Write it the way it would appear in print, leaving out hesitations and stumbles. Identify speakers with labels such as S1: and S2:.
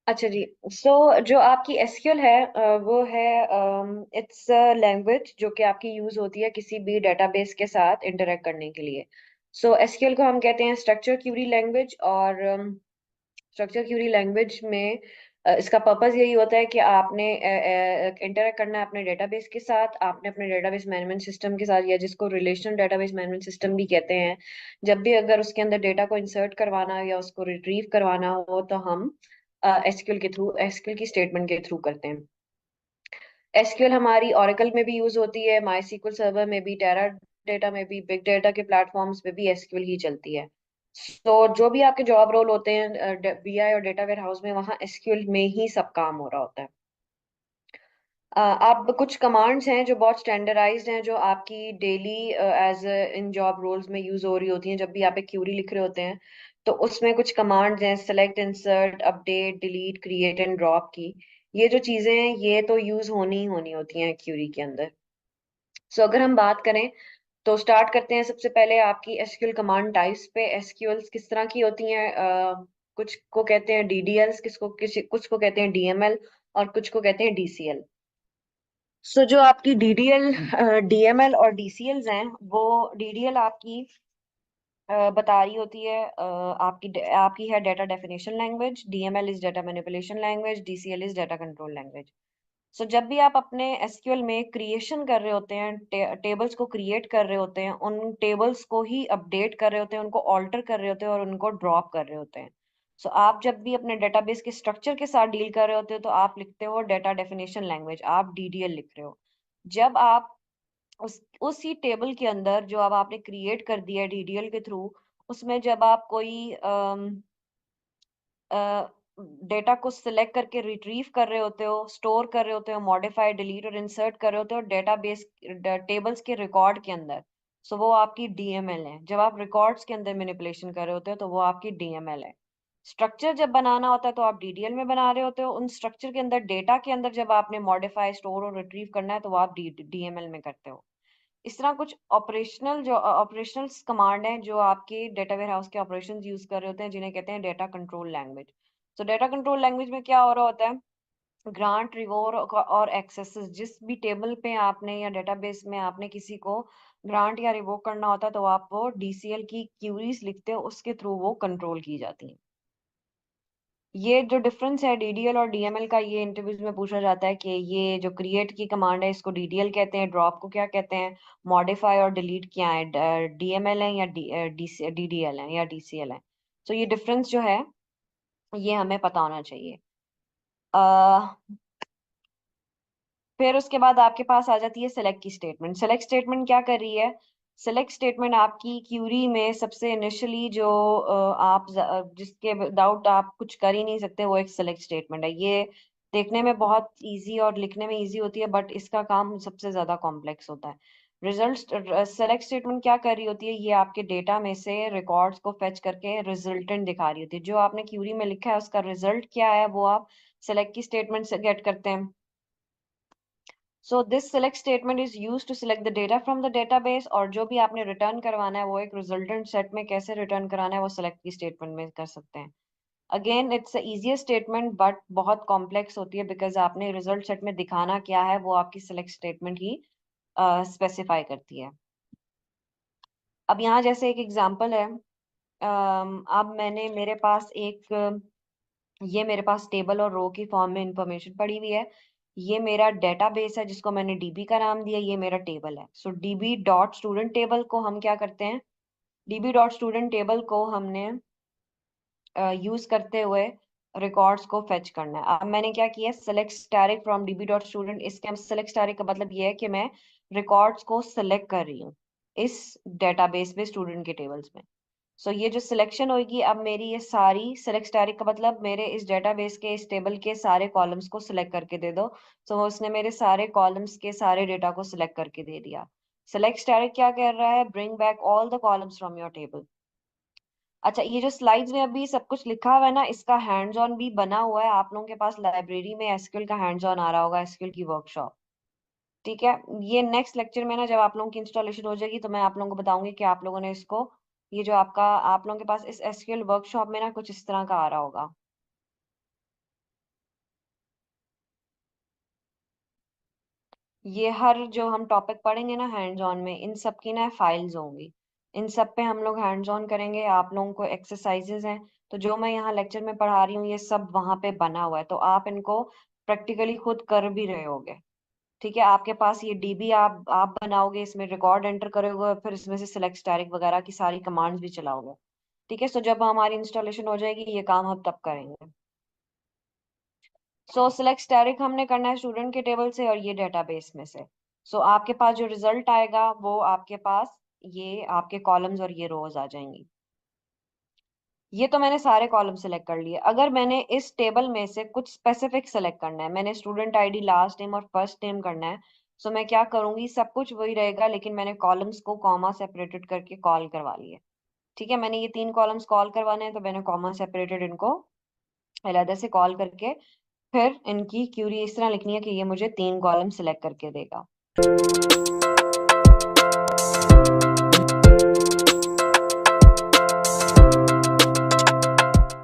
S1: अच्छा जी। सो जो आपकी एसक्यूएल है वो है इट्स लैंग्वेज जो कि आपकी यूज होती है किसी भी डेटाबेस के साथ इंटरेक्ट करने के लिए। सो एसक्यूएल को हम कहते हैं स्ट्रक्चर क्यूरी लैंग्वेज। और स्ट्रक्चर क्यूरी लैंग्वेज में इसका पर्पस यही होता है कि आपने इंटरेक्ट करना है अपने डेटाबेस के साथ, आपने अपने डेटाबेस मैनेजमेंट सिस्टम के साथ, या जिसको रिलेशनल डेटाबेस मैनेजमेंट सिस्टम भी कहते हैं। जब भी अगर उसके अंदर डेटा को इंसर्ट करवाना हो या उसको रिट्रीव करवाना हो तो हम एसक्यूएल के थ्रू, एसक्यूएल की स्टेटमेंट के थ्रू करते हैं। एसक्यूएल हमारी ओरेकल में भी यूज होती है, माई सीक्वल सर्वर में भी, टेरा डेटा में भी, बिग डेटा के प्लेटफॉर्म्स पे भी एसक्यूएल ही चलती है। तो जो भी आपके जॉब रोल होते हैं बीआई और डेटा वेयर हाउस में, वहाँ एसक्यूएल में ही सब काम हो रहा होता है। अब कुछ कमांड्स हैं जो बहुत स्टैंडर्डाइज्ड हैं, जो आपकी daily as in job roles में यूज हो रही होती हैं। जब भी आप एक क्यूरी लिख रहे होते हैं तो उसमें कुछ कमांड्स हैं, select, insert, update, delete, create and drop की। ये जो चीजें हैं ये तो यूज होनी ही होनी होती हैं क्यूरी के अंदर। सो अगर हम बात करें तो स्टार्ट करते हैं सबसे पहले आपकी एसक्यूएल कमांड टाइप्स पे। एसक्यूएल्स किस तरह की होती हैं? कुछ को कहते हैं डीडीएल्स, कुछ को कहते हैं डीएमएल, और कुछ को कहते हैं डीसीएल। सो जो आपकी डीडीएल, डीएमएल और डीसीएल्स हैं, वो डीडीएल आपकी बता रही होती है आपकी है data definition language, DML is data manipulation language, DCL is data control language. So जब भी आप अपने एसक्यूएल में क्रिएशन कर रहे होते हैं, टेबल्स को क्रिएट कर रहे होते हैं, उन टेबल्स को ही अपडेट कर रहे होते हैं, उनको ऑल्टर कर रहे होते हैं और उनको ड्रॉप कर रहे होते हैं। सो आप जब भी अपने डेटाबेस के स्ट्रक्चर के साथ डील कर रहे होते हो तो आप लिखते हो डेटा डेफिनेशन लैंग्वेज, आप डीडीएल लिख रहे हो। जब आप उसी टेबल के अंदर जो अब आपने क्रिएट कर दिया है डीडीएल के थ्रू, उसमें जब आप कोई डेटा को सिलेक्ट करके रिट्रीव कर रहे होते हो, स्टोर कर रहे होते हो, मॉडिफाई, डिलीट और इंसर्ट कर रहे होते हो डेटाबेस टेबल्स के रिकॉर्ड के अंदर, सो वो आपकी डीएमएल है। जब आप रिकॉर्ड्स के अंदर मैनिपुलेशन कर रहे होते हो तो वो आपकी डीएमएल है। स्ट्रक्चर जब बनाना होता है तो आप डीडीएल में बना रहे होते हो। उन स्ट्रक्चर के अंदर, डेटा के अंदर जब आपने मॉडिफाई, स्टोर और रिट्रीव करना है तो वो आप डीएमएल में करते हो। इस तरह कुछ ऑपरेशनल कमांड हैं जो आपके डेटा वेयर हाउस के ऑपरेशंस यूज कर रहे होते हैं, जिन्हें कहते हैं डेटा कंट्रोल लैंग्वेज। तो डेटा कंट्रोल लैंग्वेज में क्या हो रहा होता है? ग्रांट, रिवोर और एक्सेसेस, जिस भी टेबल पे आपने या डेटाबेस में आपने किसी को ग्रांट या रिवोक करना होता है तो आप वो डीसीएल की क्यूरीज लिखते हो, उसके थ्रू वो कंट्रोल की जाती है। ये जो डिफरेंस है डीडीएल और डीएमएल का, ये इंटरव्यूज में पूछा जाता है कि ये जो क्रिएट की कमांड है इसको डीडीएल कहते हैं, ड्रॉप को क्या कहते हैं, मॉडिफाई और डिलीट क्या है, डीएमएल है या डीडीएल है या डीसीएल है। तो ये डिफरेंस जो है ये हमें पता होना चाहिए। अह फिर उसके बाद आपके पास आ जाती है सेलेक्ट की स्टेटमेंट। सेलेक्ट स्टेटमेंट क्या कर रही है? सेलेक्ट स्टेटमेंट आपकी क्यूरी में सबसे इनिशियली जो जिसके विदाउट आप कुछ कर ही नहीं सकते, वो एक सेलेक्ट स्टेटमेंट है। ये देखने में बहुत इजी और लिखने में इजी होती है, बट इसका काम सबसे ज्यादा कॉम्प्लेक्स होता है। रिजल्ट सेलेक्ट स्टेटमेंट क्या कर रही होती है? ये आपके डेटा में से रिकॉर्ड्स को फेच करके रिजल्टेंट दिखा रही होती है। जो आपने क्यूरी में लिखा है उसका रिजल्ट क्या है वो आप सेलेक्ट की स्टेटमेंट से गेट करते हैं। So this select statement is use to select the data from the database, और जो भी आपने रिटर्न करवाना है वो एक रिजल्टेंट सेट में कैसे रिटर्न कराना है वो सेलेक्ट की स्टेटमेंट में कर सकते हैं। Again it's easier statement but बहुत कॉम्प्लेक्स होती है, बिकॉज आपने रिजल्ट सेट में दिखाना क्या है वो आपकी सेलेक्ट स्टेटमेंट ही स्पेसिफाई करती है। अब यहाँ जैसे एक एग्जांपल है, अब मेरे पास ये मेरे पास टेबल और रो की फॉर्म में इंफॉर्मेशन पड़ी हुई है। ये मेरा डेटाबेस है जिसको मैंने डीबी का नाम दिया, ये मेरा टेबल है। सो डीबी डॉट स्टूडेंट टेबल को हम क्या करते हैं? डीबी डॉट स्टूडेंट टेबल को हमने यूज करते हुए रिकॉर्ड्स को फेच करना है। अब मैंने क्या किया? Select static from dB dot student. इसके सेलेक्ट स्टैटिक का मतलब ये है कि मैं रिकॉर्ड्स को सिलेक्ट कर रही हूँ इस डेटाबेस में, स्टूडेंट के टेबल्स में। सो ये जो सिलेक्शन होगी, अब मेरी ये सारी सेलेक्ट स्टैटिक का मतलब मेरे इस डेटाबेस के, इस टेबल के सारे कॉलम्स को सिलेक्ट करके दे दो। सो उसने मेरे सारे कॉलम्स के सारे डेटा को सिलेक्ट करके दे दिया। सेलेक्ट स्टैटिक क्या कर रहा है? Bring back all the columns from your table. अच्छा, ये जो स्लाइड्स में अभी सब कुछ लिखा हुआ है ना, इसका हैंड्स ऑन भी बना हुआ है। आप लोगों के पास लाइब्रेरी में एसक्यूएल का हैंड्स ऑन आ रहा होगा, एसक्यूएल की वर्कशॉप। ठीक है, ये नेक्स्ट लेक्चर में ना जब आप लोगों की इंस्टॉलेशन हो जाएगी तो मैं आप लोगों को बताऊंगी कि आप लोगों ने इसको, ये जो आप लोगों के पास इस एसक्यूएल वर्कशॉप में ना कुछ इस तरह का आ रहा होगा। ये हर जो हम टॉपिक पढ़ेंगे ना हैंड्स ऑन में, इन सब की ना फाइल्स होंगी, इन सब पे हम लोग हैंड्स ऑन करेंगे। आप लोगों को एक्सरसाइजेज हैं, तो जो मैं यहाँ लेक्चर में पढ़ा रही हूँ ये सब वहां पे बना हुआ है, तो आप इनको प्रैक्टिकली खुद कर भी रहे होगे। ठीक है, आपके पास ये डीबी आप बनाओगे, इसमें रिकॉर्ड एंटर करोगे और फिर इसमें से सिलेक्ट स्टैटिक वगैरह की सारी कमांड्स भी चलाओगे। ठीक है, सो जब हमारी इंस्टॉलेशन हो जाएगी ये काम हम तब करेंगे। सो सिलेक्ट स्टैटिक हमने करना है स्टूडेंट के टेबल से और ये डेटाबेस में से। सो आपके पास जो रिजल्ट आएगा वो आपके पास ये आपके कॉलम्स और ये रोज आ जाएंगी। ये तो मैंने सारे कॉलम सेलेक्ट कर लिए। अगर मैंने इस टेबल में से कुछ स्पेसिफिक सेलेक्ट करना है, मैंने स्टूडेंट आईडी, लास्ट नेम और फर्स्ट नेम करना है, सो मैं क्या करूंगी, सब कुछ वही रहेगा लेकिन मैंने कॉलम्स को कॉमा सेपरेटेड करके कॉल करवा लिए। ठीक है, मैंने ये 3 कॉलम्स कॉल करवाने हैं तो मैंने कॉमा सेपरेटेड इनको अलग से कॉल करके फिर इनकी क्यूरी इस तरह लिखनी है कि ये मुझे 3 कॉलम सिलेक्ट करके देगा।